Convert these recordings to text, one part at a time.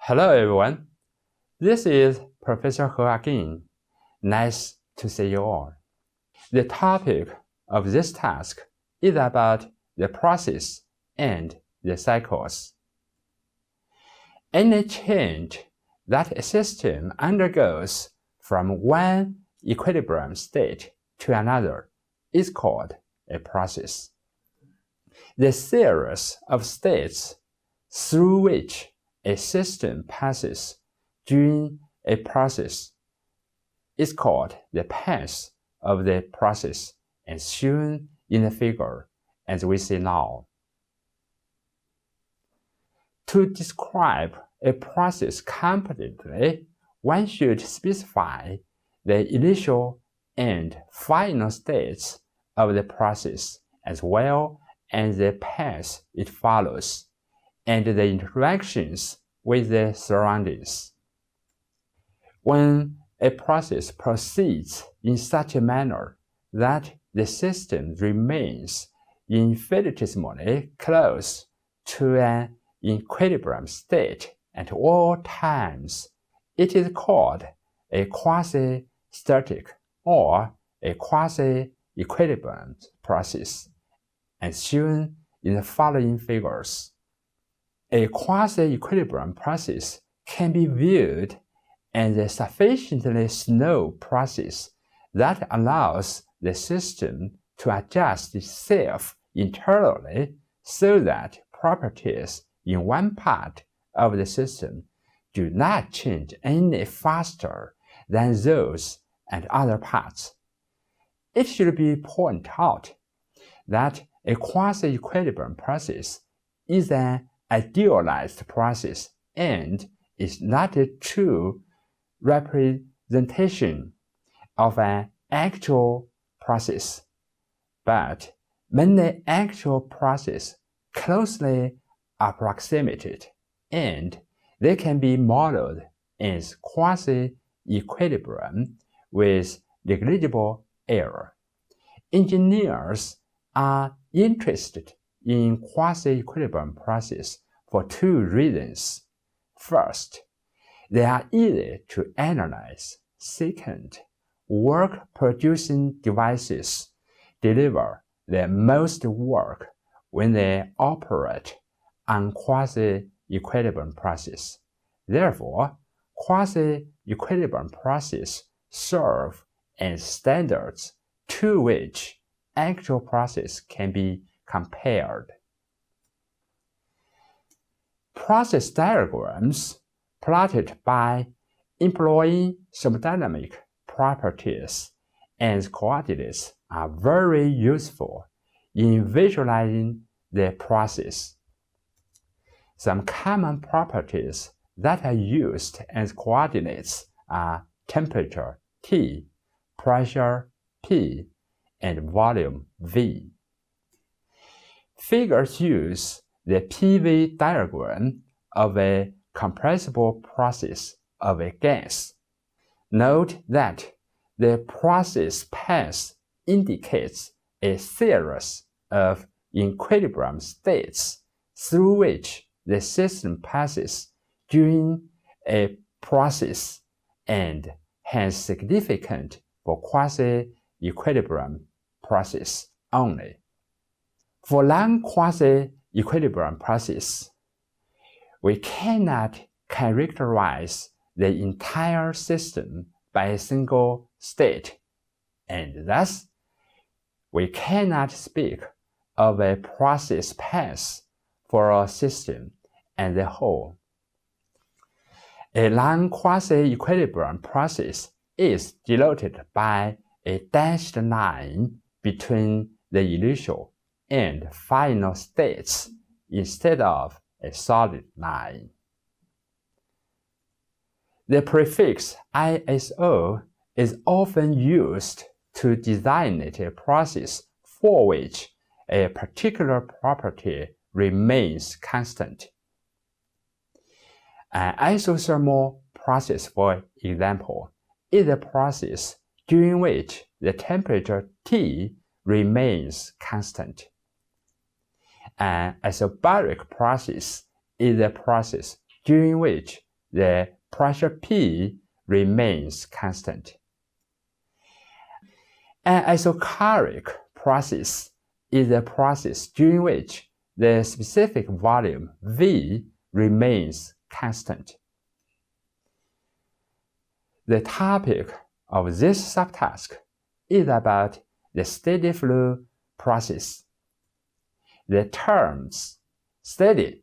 Hello everyone, this is Professor He again. Nice to see you all. The topic of this task is about the process and the cycles. Any change that a system undergoes from one equilibrium state to another is called a process. The series of states through which a system passes during a process is called the path of the process and shown in the figure as we see now. To describe a process completely, one should specify the initial and final states of the process as well as the path it follows and the interactions with the surroundings. When a process proceeds in such a manner that the system remains infinitesimally close to an equilibrium state at all times, it is called a quasi-static or a quasi-equilibrium process, as shown in the following figures. A quasi-equilibrium process can be viewed as a sufficiently slow process that allows the system to adjust itself internally so that properties in one part of the system do not change any faster than those at other parts. It should be pointed out that a quasi-equilibrium process is an idealized process and is not a true representation of an actual process, but many actual processes closely approximated, and they can be modeled as quasi-equilibrium with negligible error. Engineers are interested in quasi-equilibrium process for two reasons. First, they are easy to analyze. Second, work-producing devices deliver the most work when they operate on quasi-equilibrium process. Therefore, quasi-equilibrium processes serve as standards to which actual process can be compared. Process diagrams plotted by employing thermodynamic properties as coordinates are very useful in visualizing the process. Some common properties that are used as coordinates are temperature T, pressure P, and volume V. Figures use the PV diagram of a compressible process of a gas. Note that the process path indicates a series of equilibrium states through which the system passes during a process and has significance for quasi-equilibrium process only. For non-quasi-equilibrium process, we cannot characterize the entire system by a single state, and thus we cannot speak of a process path for a system as a whole. A non-quasi-equilibrium process is denoted by a dashed line between the initial and final states instead of a solid line. The prefix ISO is often used to designate a process for which a particular property remains constant. An isothermal process, for example, is a process during which the temperature T remains constant. An isobaric process is a process during which the pressure P remains constant. An isochoric process is a process during which the specific volume V remains constant. The topic of this subtask is about the steady flow process. The terms steady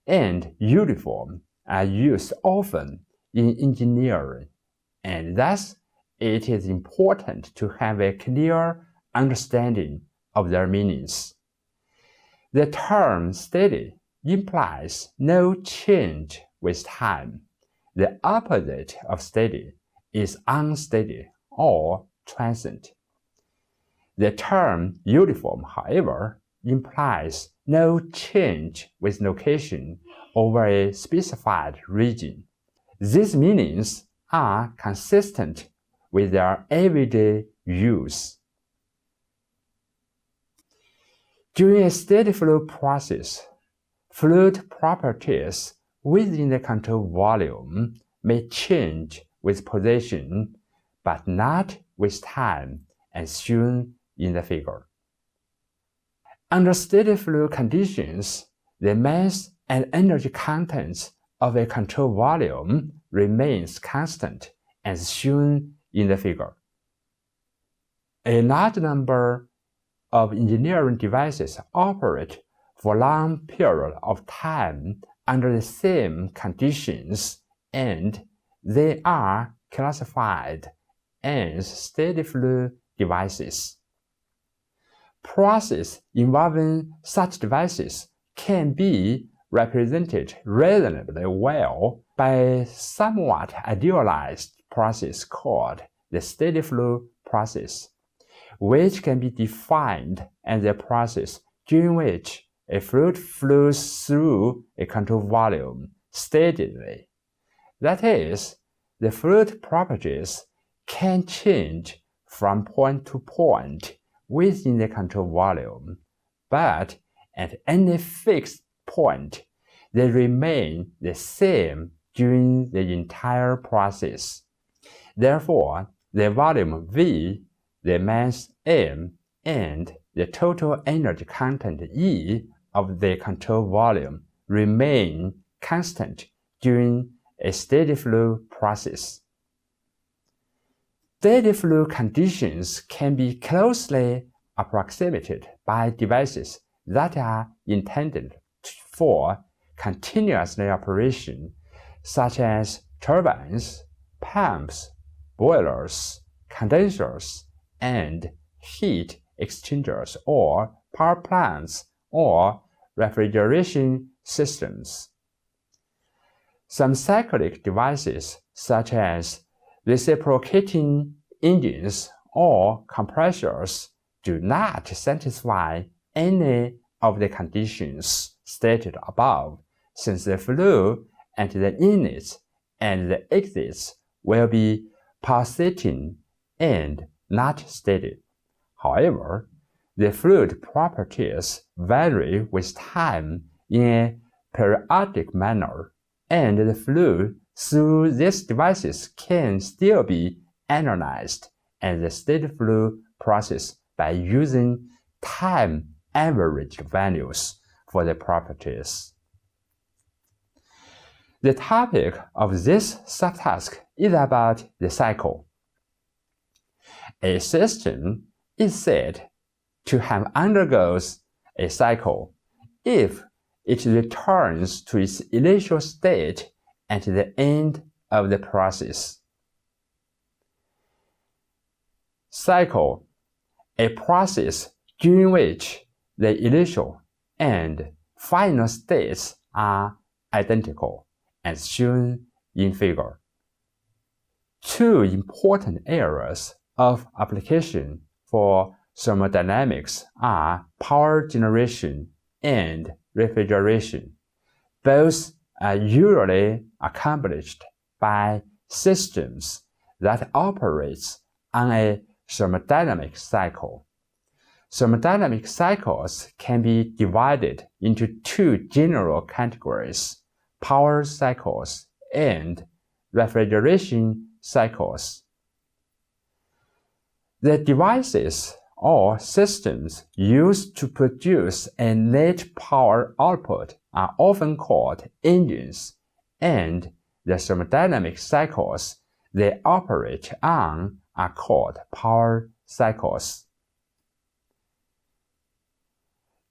and uniform are used often in engineering, and thus it is important to have a clear understanding of their meanings. The term steady implies no change with time. The opposite of steady is unsteady or transient. The term uniform, however, implies no change with location over a specified region. These meanings are consistent with their everyday use. During a steady flow process, fluid properties within the control volume may change with position, but not with time, as shown in the figure. Under steady flow conditions, the mass and energy contents of a control volume remains constant, as shown in the figure. A large number of engineering devices operate for long periods of time under the same conditions, and they are classified as steady flow devices. Processes involving such devices can be represented reasonably well by a somewhat idealized process called the steady flow process, which can be defined as a process during which a fluid flows through a control volume steadily. That is, the fluid properties can change from point to point within the control volume, but at any fixed point, they remain the same during the entire process. Therefore, the volume V, the mass M, and the total energy content E of the control volume remain constant during a steady flow process. Steady flow conditions can be closely approximated by devices that are intended for continuous operation, such as turbines, pumps, boilers, condensers, and heat exchangers or power plants or refrigeration systems. Some cyclic devices, such as reciprocating engines or compressors, do not satisfy any of the conditions stated above, since the flow at the inlets and the exits will be pulsating and not steady. However, the fluid properties vary with time in a periodic manner, and the flow through these devices can still be analyzed as a steady flow process by using time averaged values for the properties. The topic of this subtask is about the cycle. A system is said to have undergoes a cycle if it returns to its initial state at the end of the process. Cycle, a process during which the initial and final states are identical, as shown in figure. Two important areas of application for thermodynamics are power generation and refrigeration. Both are usually accomplished by systems that operate on a thermodynamic cycle. Thermodynamic cycles can be divided into two general categories: power cycles and refrigeration cycles. The devices or systems used to produce a net power output are often called engines, and the thermodynamic cycles they operate on are called power cycles.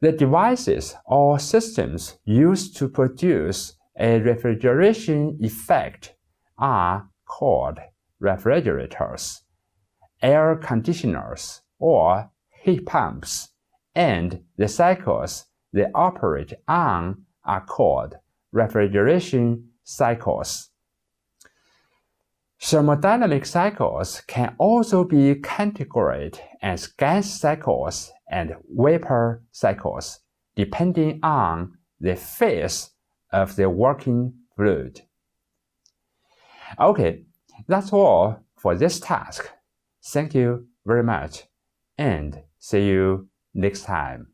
The devices or systems used to produce a refrigeration effect are called refrigerators, air conditioners, or heat pumps, and the cycles they operate on are called refrigeration cycles. Thermodynamic cycles can also be categorized as gas cycles and vapor cycles, depending on the phase of the working fluid. Okay, that's all for this task. Thank you very much, and see you next time.